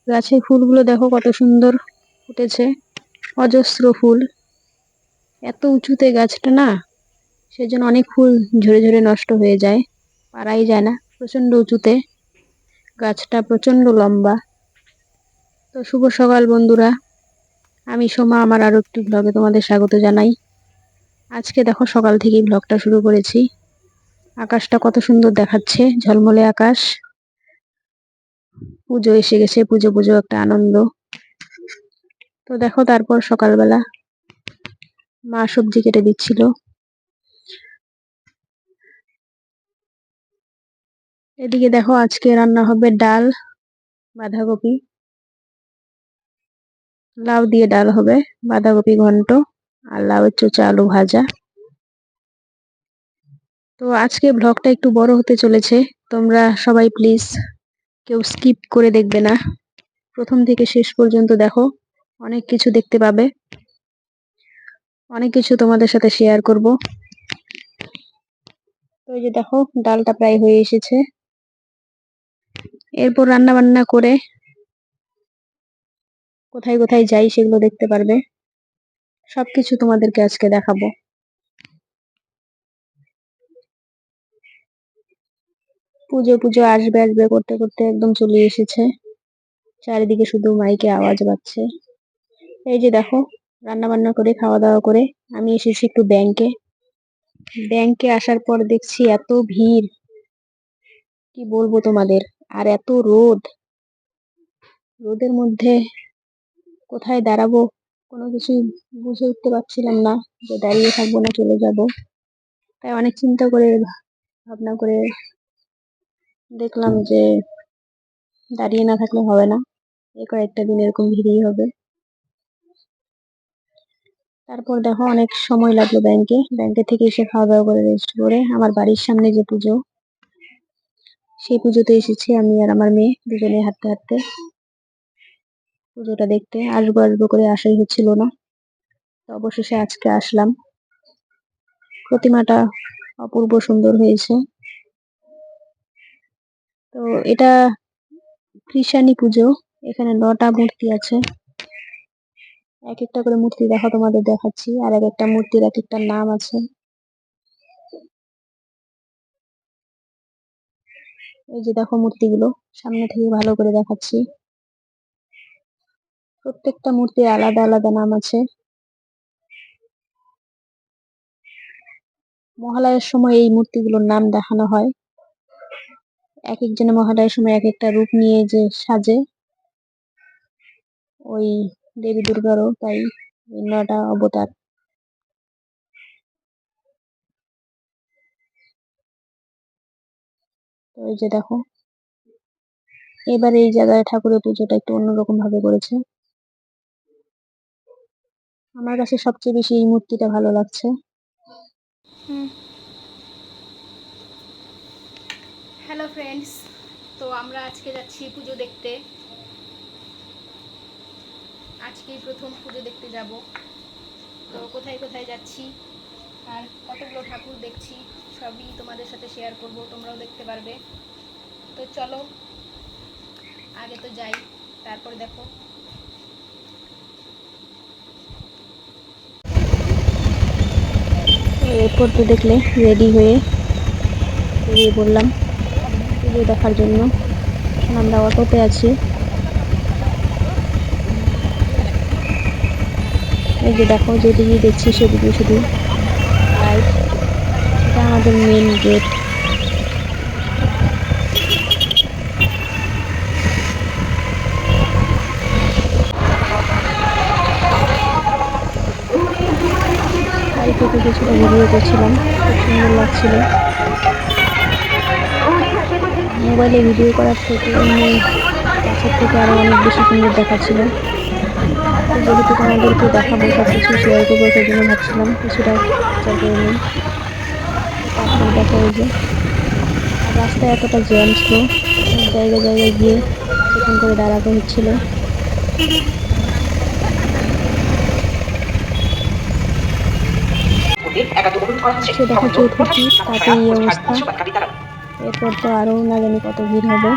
গাছের ফুলগুলো দেখো কত সুন্দর ফুটেছে, অজস্র ফুল। এত উঁচুতে গাছটা না, সেজন্য অনেক ফুল ঝরে ঝরে নষ্ট হয়ে যায়, পারাই যায় না, প্রচন্ড উঁচুতে। গাছটা প্রচন্ড লম্বা। তো শুভ সকাল বন্ধুরা, আমি সোমা, আমার আরো একটি ব্লগে তোমাদের স্বাগত জানাই। আজকে দেখো সকাল থেকেই ব্লগটা শুরু করেছি। আকাশটা কত সুন্দর দেখাচ্ছে, ঝলমলে আকাশ। পুজো এসে গেছে, পুজো পুজো একটা আনন্দ। তো দেখো, তারপর সকালবেলা মা সবজি কেটে দিচ্ছিল। এদিকে দেখো, আজকে রান্না হবে ডাল, বাঁধাকপি, লাউ দিয়ে ডাল হবে, বাঁধাকপি ঘন্ট আর লাউয়ের চোচা আলু ভাজা। তো আজকে ব্লগটা একটু বড় হতে চলেছে, তোমরা সবাই প্লিজ কেউ স্কিপ করে দেখবে না, প্রথম থেকে শেষ পর্যন্ত দেখো, অনেক কিছু দেখতে পাবে, অনেক কিছু তোমাদের সাথে শেয়ার করব। তো এই যে দেখো, ডালটা প্রায় হয়ে এসেছে। এরপর রান্না বান্না করে কোথায় কোথায় যাই সেগুলো দেখতে পারবে, সবকিছু তোমাদেরকে আজকে দেখাবো। পুজো পুজো আসবে আসবে করতে করতে একদম চলে এসেছে, চারিদিকে শুধু মাইকে আওয়াজ পাচ্ছে। এই যে দেখো, রান্না বান্না করে খাওয়া দাওয়া করে আমি এসেছি একটু ব্যাংকে। ব্যাংকে আসার পর দেখছি এত ভিড়, কি বলবো তোমাদের, আর এত রোদ। রোদের মধ্যে কোথায় দাঁড়াবো কোনো কিছুই বুঝে উঠতে পারছিলাম না, যে দাঁড়িয়ে থাকবো না চলে যাব। তাই অনেক চিন্তা করে ভাবনা করে দেখলাম যে দাঁড়িয়ে না থাকলে হবে না, এই কয়েকটা দিন এরকম ভিড়ই হবে। তারপর দেখো, অনেক সময় লাগলো ব্যাংকে থেকে এসে খাওয়া দাওয়া করে রেস্ট করে আমার বাড়ির সামনে যে পুজো, সেই পুজোতে এসেছি আমি আর আমার মেয়ে দুজনে হাঁটতে হাঁটতে পুজোটা দেখতে। আসবো আসবো করে আসাই হচ্ছিল না, তো অবশেষে আজকে আসলাম। প্রতিমাটা অপূর্ব সুন্দর হয়েছে। তো এটা কৃষাণী পুজো, এখানে 9টা মূর্তি আছে, এক একটা করে মূর্তি দেখো তোমাদের দেখাচ্ছি, আর এক একটা মূর্তির এক একটা নাম আছে। এই যে দেখো মূর্তিগুলো, সামনে থেকে ভালো করে দেখাচ্ছি, প্রত্যেকটা মূর্তির আলাদা আলাদা নাম আছে। মহালয়ার সময় এই মূর্তিগুলোর নাম দেখানো হয়, এক একজনের মহালয়ার সময় এক একটা রূপ নিয়ে যে সাজে, ওই দেবী দুর্গারও তাই 9টা অবতার। তো এই যে দেখো, এবার এই জায়গায় ঠাকুরের পুজোটা একটু অন্যরকম ভাবে করেছে। আমার কাছে সবচেয়ে বেশি এই মূর্তিটা ভালো লাগছে। হ্যালো ফ্রেন্ডস, তো আমরা আজকে যাচ্ছি পুজো দেখতে। আজকেই প্রথম পুজো দেখতে যাব। তো কোথায় কোথায় যাচ্ছি আর কতগুলো ঠাকুর দেখছি সবই তোমাদের সাথে শেয়ার করব, তোমরাও দেখতে পারবে। তো চলো আগে তো যাই, তারপর দেখো। এরপর তো দেখলে রেডি হয়ে বেরিয়ে পড়লাম পুজো দেখার জন্য। এখন আমরা অটোতে আছি। এই যে দেখো, যেদিকে দেখছি সেদিকে শুধু লাইট, এটা আমাদের মেন গেট। বাড়ি থেকে কিছুটা ভিডিও করছিলাম, খুব সুন্দর লাগছিল। মোবাইলে ভিডিও করার থেকে এমনি কাছের থেকে আরো অনেক বেশি সুন্দর দেখাচ্ছিল। তো যেহেতু তোমাদেরকে দেখাবো, সবকিছু শেয়ার করবো, সেই জন্য ভাবছিলাম কিছুটা ক্যাপচার করে নিই। তারপর দেখো, এই যে রাস্তায় এতটা জ্যাম ছিল, জায়গায় জায়গায় গিয়ে সেখান করে দাঁড়াতে হচ্ছিল। দেখো চতুর্থী, তাতে এই অবস্থা। এরপর তো আরো না জানি কত ভিড় হবে।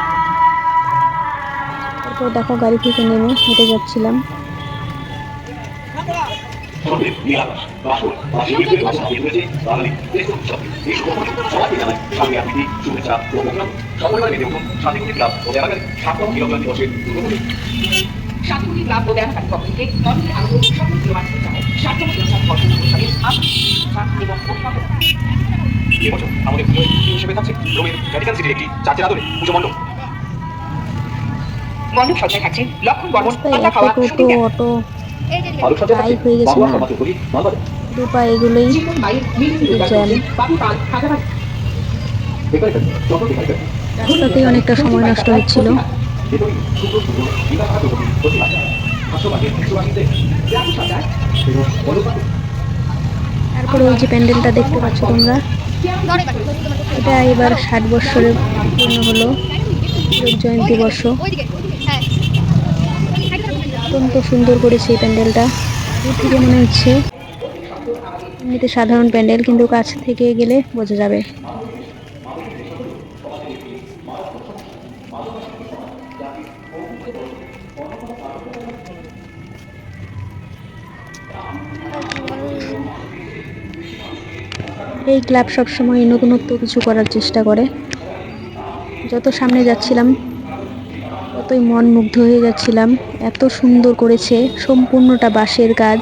তারপর দেখো গাড়ি থেকে নেমে হেঁটে যাচ্ছিলাম। শান্তিপুরি ক্লাব ও দেখাকারী পক্ষ থেকে নজরে আগত সকল প্রিয়মানকে জানাই স্বার্থমত বর্ষণ অনুষ্ঠানে এবং অভিভাবক। এবছর আমাদের পুজোয় থিম হিসেবে থাকছে রোমের ভ্যাটিকান সিটির একটি চার্চের আদলে পুজো মণ্ডপ। মণ্ডপ সজ্জায় থাকছে লক্ষণ বর্মন রাস্তায় পাতা এত খাওয়া টোটো, শুটিং অটো, এই যে আলোকসজ্জা থাকছে বাইক হয়ে গেছে বাবুয়া না, সমাজের কবি মালবাজার দু পা এগুলোই চিকন মায়ের মিলিয়ে শুধু রোজগার জ্যাম। করছে বাবু পাল খাজাবাড়ি বেকারি চন্দ্র বেকারি রাস্তাতেই অনেকটা সময় নষ্ট হচ্ছিল। তারপরে ওই যে প্যান্ডেলটা দেখতে পাচ্ছ তোমরা, এটা এবার 60 বছরে পূর্ণ হলো, হীরক জয়ন্তী বর্ষ। হ্যাঁ অত্যন্ত সুন্দর করেছে এই প্যান্ডেলটা। দূর থেকে মনে হচ্ছে এমনিতে সাধারণ প্যান্ডেল, কিন্তু কাছ থেকে গেলে বোঝা যাবে। এই ক্লাব সবসময় নতুনত্ব কিছু করার চেষ্টা করে। যত সামনে যাচ্ছিলাম ততই মন মুগ্ধ হয়ে যাচ্ছিলাম, এত সুন্দর করেছে। সম্পূর্ণটা বাঁশের কাজ।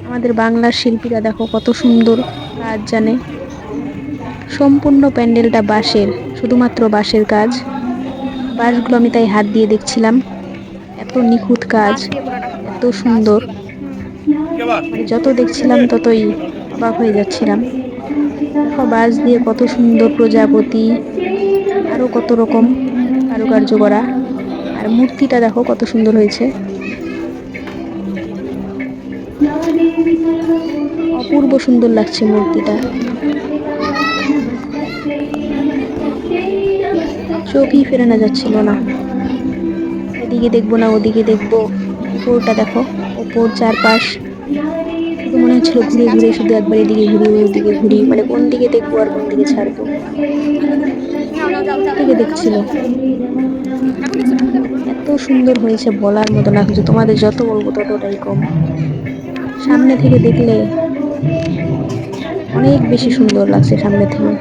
আমাদের বাংলার শিল্পীরা দেখো কত সুন্দর কাজ জানে। সম্পূর্ণ প্যান্ডেলটা বাঁশের, শুধুমাত্র বাঁশের কাজ। বাঁশগুলো আমি তাই হাত দিয়ে দেখছিলাম, এত নিখুঁত কাজ, বাঁশ দিয়ে পুরোটা এত সুন্দর। মানে যত দেখছিলাম ততই অবাক হয়ে যাচ্ছিলাম। দেখো বাঁশ দিয়ে কত সুন্দর প্রজাপতি, আরো কত রকম কারুকার্য করা। আর মূর্তিটা দেখো কত সুন্দর হয়েছে, অপূর্ব সুন্দর লাগছে মূর্তিটা। চোখই ফেরানো যাচ্ছিল না, এদিকে দেখবো না ওদিকে দেখবো। উপরটা দেখো, উপর চারপাশ শুধু মনে হচ্ছিল ঘুরে ঘুরে শুধু একবার এদিকে ঘুরি ওদিকে ঘুরি, মানে কোন দিকে দেখবো আর কোন দিকে ছাড়বো, থেকে দেখছিল। এত সুন্দর হয়েছে বলার মতো না কিছু, তোমাদের যত বলবো ততটাই কম। সামনে থেকে দেখলে অনেক বেশি সুন্দর লাগছে সামনে থেকে।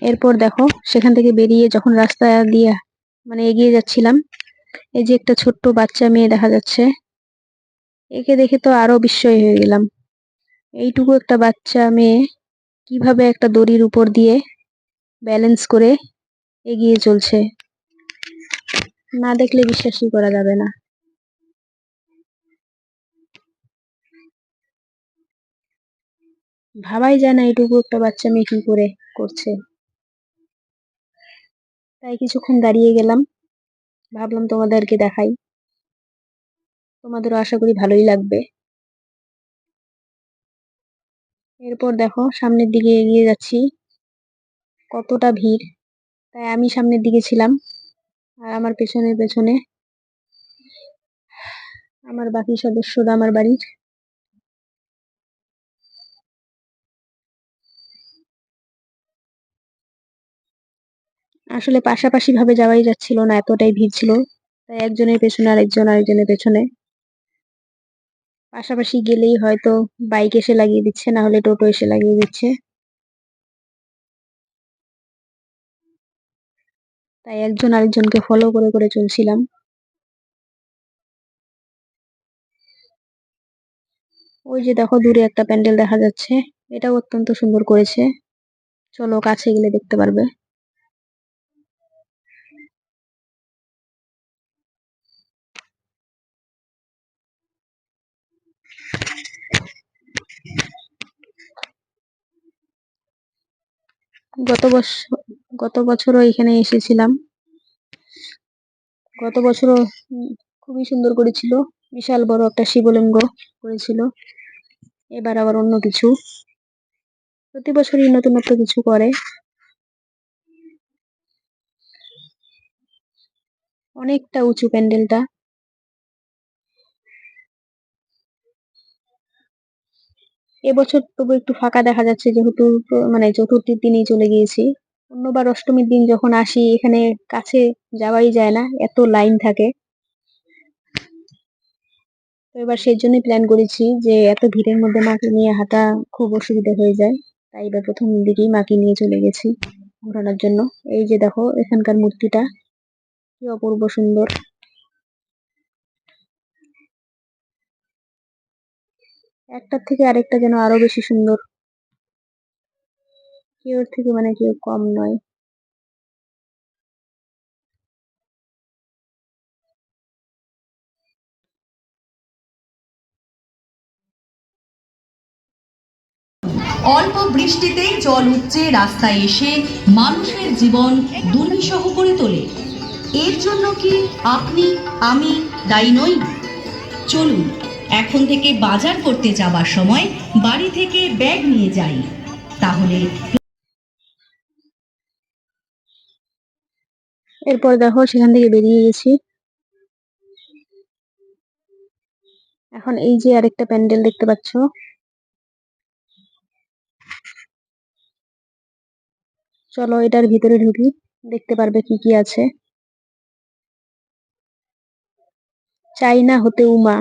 এরপর দেখো সেখান থেকে বেরিয়ে যখন রাস্তা দিয়ে মানে এগিয়ে যাচ্ছিলাম, এই যে একটা ছোট্ট বাচ্চা মেয়ে দেখা যাচ্ছে। একে দেখে তো আরো বিস্ময় হয়ে গেলাম। এইটুকু একটা বাচ্চা মেয়ে কিভাবে একটা দড়ির উপর দিয়ে ব্যালেন্স করে এগিয়ে চলছে, না দেখলে বিশ্বাসই করা যাবে না। ভাবাই যায় না এইটুকু একটা বাচ্চা মেয়ে কি করে করছে। তাই কিছুক্ষণ দাঁড়িয়ে গেলাম, ভাবলাম তোমাদেরকে দেখাই, তোমাদেরও আশা করি ভালোই লাগবে। এরপর দেখো সামনের দিকে এগিয়ে যাচ্ছি, কতটা ভিড়। তাই আমি সামনের দিকে ছিলাম, আর আমার পেছনে পেছনে আমার বাকি সদস্যরা আমার বাড়ির। আসলে পাশাপাশি ভাবে যাওয়াই যাচ্ছিল না, এতটাই ভিড় ছিল। তাই একজনের পেছনে আরেকজন, আরেকজনের পেছনে। পাশাপাশি গেলেই হয়তো বাইক এসে লাগিয়ে দিচ্ছে, না হলে টোটো এসে লাগিয়ে দিচ্ছে। তাই একজন আরেকজনকে ফলো করে করে চলছিলাম। ওই যে দেখো দূরে একটা প্যান্ডেল দেখা যাচ্ছে, এটাও অত্যন্ত সুন্দর করেছে। চলো কাছে গেলে দেখতে পারবে। গত বছর গত বছরও এখানে এসেছিলাম। গত বছরও খুবই সুন্দর করেছিল, বিশাল বড় একটা শিবলিঙ্গ করেছিল। এবার আবার অন্য কিছু, প্রতি বছরই নতুনত্ব কিছু করে। অনেকটা উঁচু প্যান্ডেলটা। এবছর তবু একটু ফাঁকা দেখা যাচ্ছে, যেহেতু মানে চতুর্থীর দিনই চলে গিয়েছি। অন্যবার অষ্টমীর দিন যখন আসি এখানে কাছে যাওয়াই যায় না, এত লাইন থাকে। তো এবার সেই জন্যই প্ল্যান করেছি যে এত ভিড়ের মধ্যে মাকে নিয়ে হাঁটা খুব অসুবিধা হয়ে যায়, তাই এবার প্রথম দিকেই মাকে নিয়ে চলে গেছি ঘোরানোর জন্য। এই যে দেখো এখানকার মূর্তিটা কি অপূর্ব সুন্দর। একটার থেকে আরেকটা যেন আরো বেশি সুন্দর, কেউ থেকে মানে কেউ কম নয়। অল্প বৃষ্টিতেই জল উপচে রাস্তায় এসে মানুষের জীবন দুর্বিষহ করে তোলে। এর জন্য কি আপনি আমি দায়ী নই? চলুন এখন থেকে বাজার করতে যাবার সময় বাড়ি থেকে ব্যাগ নিয়ে যাই, তাহলে। এরপর দেখো সেখান থেকে বেরিয়ে গেছি। এখন এই যে আরেকটা প্যান্ডেল দেখতে পাচ্ছ, চলো এটার ভিতরে ঢুকি, দেখতে পারবে কি কি আছে। চাইনা হতে উমা,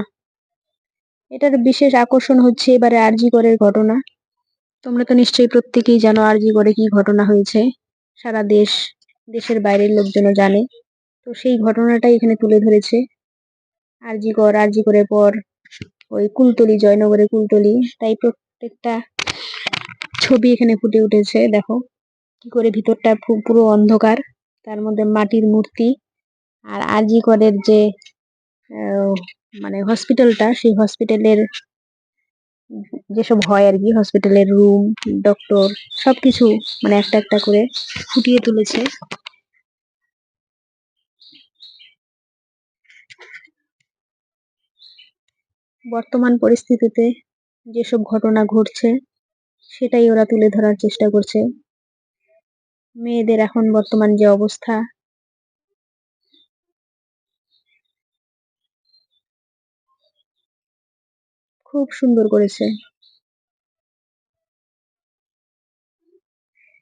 এটার বিশেষ আকর্ষণ হচ্ছে এবারে আরজি করের ঘটনা। তোমরা তো নিশ্চয়ই প্রত্যেকেই জানো আরজি করে কি ঘটনা হয়েছে, সারা দেশের বাইরের লোকজনও জানে। তো সেই ঘটনাটাই এখানে তুলে ধরেছে। আরজি করের পর ওই কুলতলি, জয়নগরের কুলতলি, তাই প্রত্যেকটা ছবি এখানে ফুটে উঠেছে। দেখো কি করে ভিতরটা পুরো অন্ধকার, তার মধ্যে মাটির মূর্তি। আর আরজি করের যে মানে হসপিটালটা, সেই হসপিটালের যেসব হয় আর কি, হসপিটালের রুম, ডক্টর, সবকিছু মানে একটা একটা করে ফুটিয়ে তুলেছে। বর্তমান পরিস্থিতিতে যেসব ঘটনা ঘটছে সেটাই ওরা তুলে ধরার চেষ্টা করছে। মেয়েদের এখন বর্তমান যে অবস্থা, খুব সুন্দর করেছে।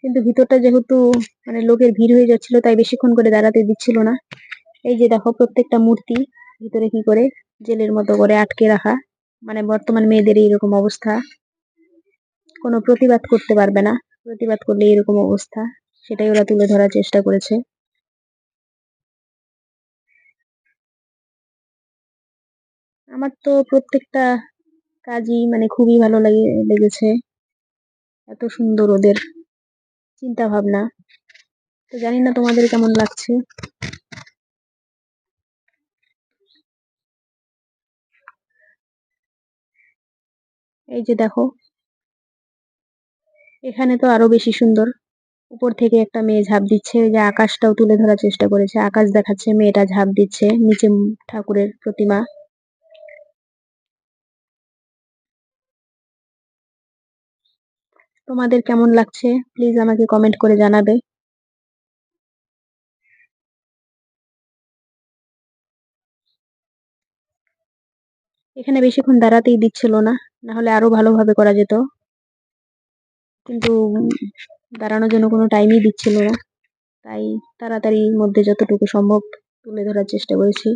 কিন্তু ভিতরটা যেহেতু মানে লোকের ভিড় হয়ে যাচ্ছিল, তাই বেশিক্ষণ করে দাঁড়াতে দিচ্ছিল না। এই যে দেখো প্রত্যেকটা মূর্তি ভিতরে কি করে জেলের মতো করে আটকে রাখা, মানে বর্তমান মেয়েদের এইরকম অবস্থা, কোনো প্রতিবাদ করতে পারবে না, প্রতিবাদ করলে এরকম অবস্থা, সেটাই ওরা তুলে ধরার চেষ্টা করেছে। আমার তো প্রত্যেকটা কাজই মানে খুবই ভালো লেগেছে, এত সুন্দর ওদের চিন্তা ভাবনা। তো জানি না তোমাদের কেমন লাগছে। এই যে দেখো এখানে তো আরো বেশি সুন্দর, উপর থেকে একটা মেয়ে ঝাঁপ দিচ্ছে, যে আকাশটাও তুলে ধরার চেষ্টা করেছে, আকাশ দেখাচ্ছে, মেয়েটা ঝাঁপ দিচ্ছে, নিচে ঠাকুরের প্রতিমা। তোমাদের কেমন লাগছে প্লিজ আমাকে কমেন্ট করে জানাবে। এখানে বেশিক্ষণ দাঁড়াতেই দিচ্ছিল না, না হলে আরো ভালোভাবে করা যেত, কিন্তু দাঁড়ানোর জন্য কোনো টাইমই দিচ্ছিল না, তাই তাড়াতাড়ির মধ্যে যতটুকু সম্ভব তুলে ধরার চেষ্টা করেছি।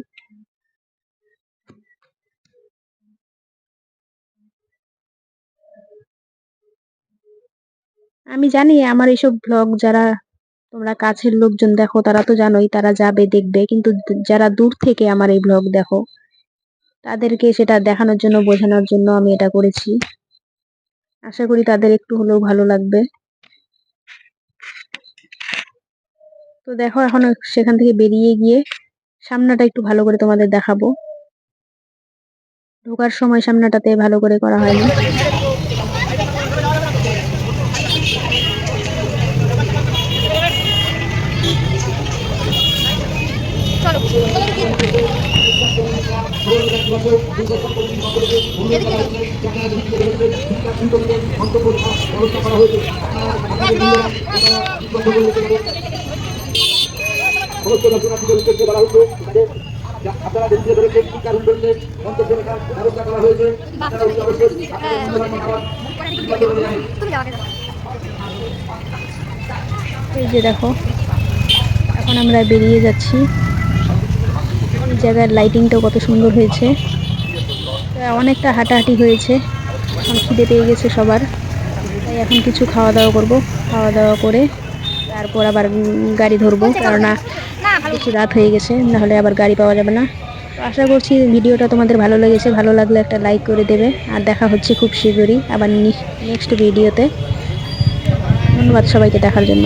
আমি জানি আমার এইসব ব্লগ যারা তোমরা কাছের লোকজন দেখো তারা তো জানোই, তারা যাবে দেখবে, কিন্তু যারা দূর থেকে আমার এই ব্লগ দেখো তাদেরকে সেটা দেখানোর জন্য, বোঝানোর জন্য আমি এটা করেছি। আশা করি তাদের একটু হলেও ভালো লাগবে। তো দেখো এখন সেখান থেকে বেরিয়ে গিয়ে সামনাটা একটু ভালো করে তোমাদের দেখাবো। ঢোকার সময় সামনাটাতে ভালো করে করা হয়নি। আপনারা দেখতে ধরেছেন কি কারণ মন্তব্য ব্যবস্থা করা হয়েছে। এই যে দেখো, এখন আমরা বেরিয়ে যাচ্ছি। এই জায়গার লাইটিংটাও কত সুন্দর হয়েছে। অনেকটা হাঁটাহাঁটি হয়েছে, এখন খিদে পেয়ে গেছে সবার, তাই এখন কিছু খাওয়া দাওয়া করব। খাওয়া দাওয়া করে তারপর আবার গাড়ি ধরবো, কেননা বেশি রাত হয়ে গেছে, নাহলে আবার গাড়ি পাওয়া যাবে না। তো আশা করছি ভিডিওটা তোমাদের ভালো লেগেছে, ভালো লাগলে একটা লাইক করে দেবে। আর দেখা হচ্ছে খুব শীঘ্রই আবার নেক্সট ভিডিওতে। ধন্যবাদ সবাইকে দেখার জন্য।